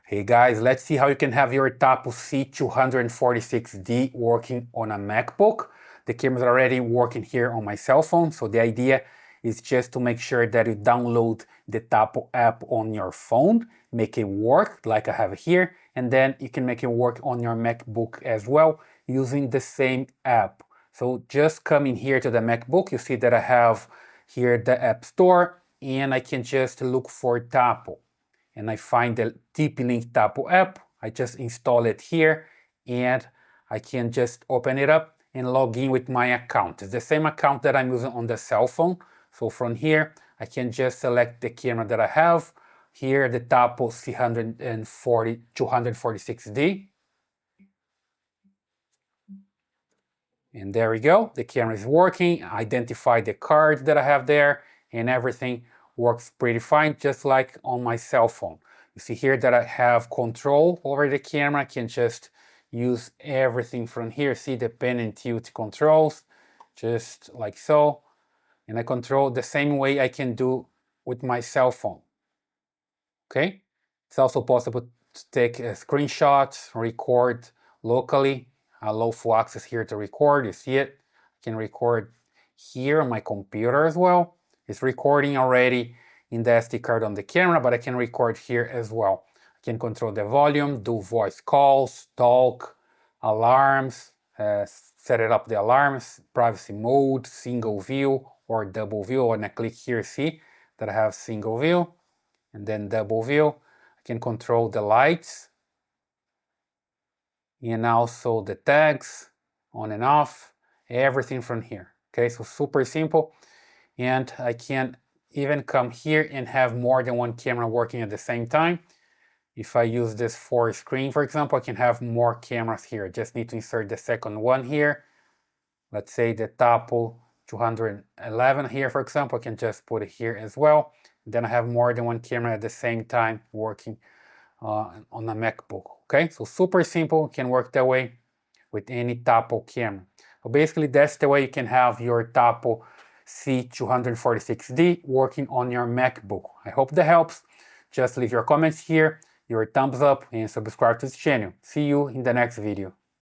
Hey guys, let's see how you can have your Tapo C246D working on a MacBook. The camera is already working here on my cell phone, so the idea is just to make sure that you download the Tapo app on your phone, make it work like I have here, and then you can make it work on your MacBook as well using the same app. So just come in here to the MacBook, you see that I have here the App Store, and I can just look for Tapo. And I find the TP-Link Tapo app. I just install it here and I can just open it up and log in with my account. It's the same account that I'm using on the cell phone. So from here, I can just select the camera that I have. Here, the Tapo C246D. And there we go. The camera is working. Identify the card that I have there and everything works pretty fine, just like on my cell phone. You see here that I have control over the camera. I can just use everything from here. See the pen and tilt controls, just like so. And I control the same way I can do with my cell phone. Okay? It's also possible to take a screenshot, record locally. Allow full access here to record. You see it? I can record here on my computer as well. It's recording already in the SD card on the camera, but I can record here as well. I can control the volume, do voice calls, talk, alarms, set it up the alarms, privacy mode, single view or double view. When I click here, see that I have single view and then double view. I can control the lights and also the tags on and off, everything from here. Okay, so super simple. And I can even come here and have more than one camera working at the same time. If I use this for screen, for example, I can have more cameras here. Just need to insert the second one here. Let's say the Tapo 211 here, for example, I can just put it here as well. Then I have more than one camera at the same time working on a MacBook. Okay, so super simple, can work that way with any Tapo camera. So basically, that's the way you can have your Tapo C246D working on your MacBook. I hope that helps. Just leave your comments here, your thumbs up, and subscribe to this channel. See you in the next video.